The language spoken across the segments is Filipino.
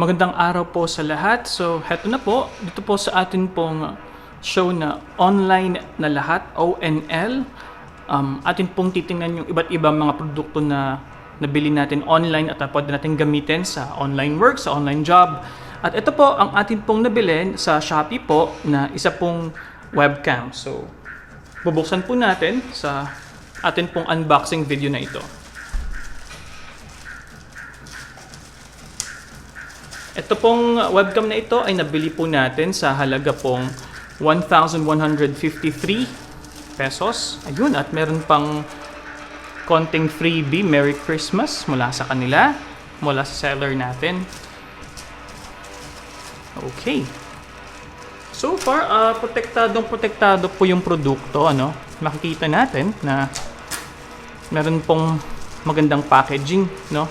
Magandang araw po sa lahat. So, heto na po. Dito po sa atin pong show na online na lahat, ONL. Atin pong titingnan yung iba't ibang mga produkto na nabili natin online at pwede natin gamitin sa online work, sa online job. At ito po ang atin pong nabili sa Shopee po na isa pong webcam. So, bubuksan po natin sa atin pong unboxing video na ito. Ito pong webcam na ito ay nabili po natin sa halaga pong 1,153 pesos. Ayun, at meron pang konting freebie, Merry Christmas mula sa kanila, mula sa seller natin. Okay. So far, protektado po yung produkto, ano? Makikita natin na meron pong magandang packaging, no?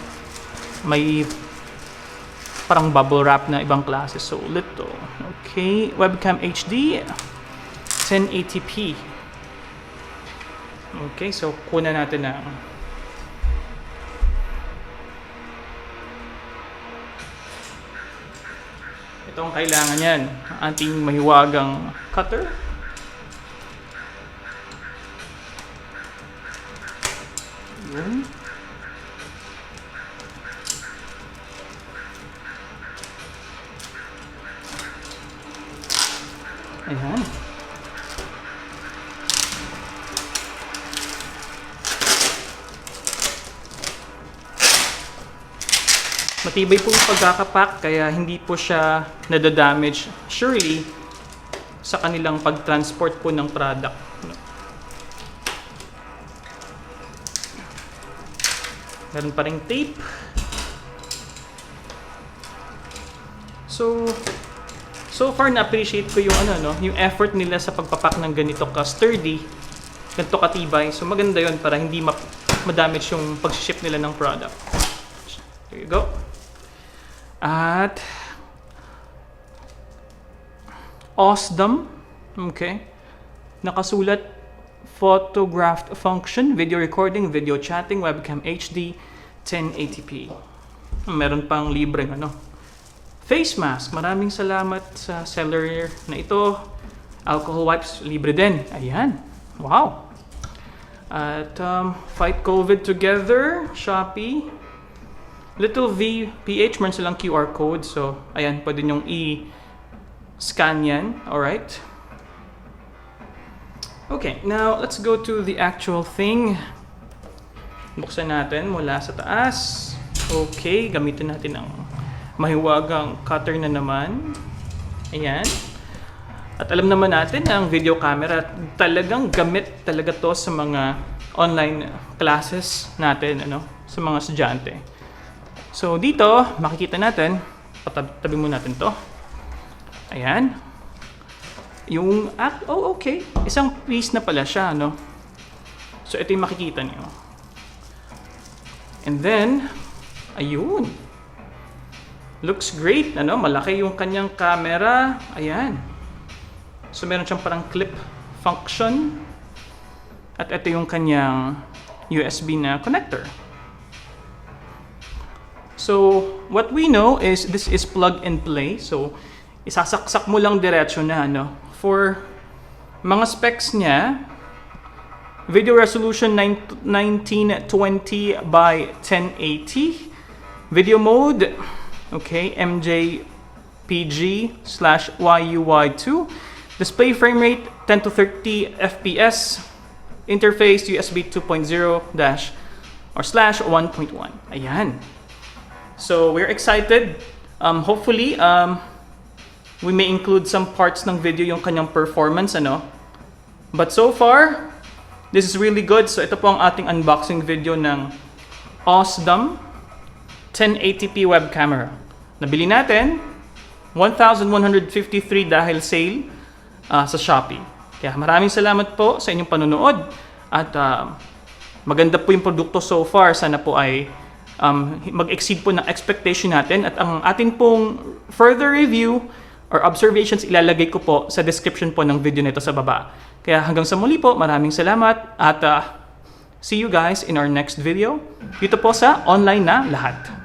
May parang bubble wrap na ibang klase. SULIT to. Okay. WEBCAM HD 1080p. Okay. So, kunan natin na ito ang kailangan yan. Ating mahiwagang cutter. Yun. Ayan. Matibay po yung pagkakapack kaya hindi po siya nadadamage surely sa kanilang pag-transport po ng product. Meron pa ring tape. So far na-appreciate ko yung yung effort nila sa pagpapak ng ganito ka-sturdy, ganito katibay. So maganda 'yon para hindi ma-damage yung pag-ship nila ng product. There you go. At AUSDOM, okay. Nakasulat photographed function, video recording, video chatting, webcam HD 1080p. Meron pang libreng face mask. Maraming salamat sa seller na ito. Alcohol wipes, libre din. Ayan. Wow. At Fight COVID Together, Shopee. Little V PH, meron silang QR code. So, ayan, pwede nyong i-scan yan. Alright. Okay, now let's go to the actual thing. Buksan natin mula sa taas. Okay, gamitin natin ang mahiwagang cutter na naman. Ayan. At alam naman natin na ang video camera talagang gamit talaga to sa mga online classes natin, sa mga estudyante. So dito, makikita natin, tabi mo natin to. Ayan. Yung okay. Isang piece na pala siya, So ito yung makikita niyo. And then, ayun. Looks great, malaki yung kanyang camera. Ayan. So meron siyang parang clip function. At ito yung kanyang USB na connector. So what we know is this is plug and play. So isasaksak mo lang diretso na, For mga specs niya, video resolution 1920 by 1080. Video mode, okay, MJPG/YUY2. Display frame rate 10 to 30 FPS. Interface USB 2.0/1.1. Ayan. So we're excited. Hopefully, we may include some parts ng video yung kanyang performance, But so far, this is really good. So ito po ang ating unboxing video ng AUSDOM 1080p web camera. Nabili natin 1,153 dahil sale sa Shopee. Kaya maraming salamat po sa inyong panonood at maganda po yung produkto so far. Sana po ay mag-exceed po ng expectation natin at ang atin pong further review or observations ilalagay ko po sa description po ng video nito sa baba. Kaya hanggang sa muli po, maraming salamat at see you guys in our next video dito po sa online na lahat.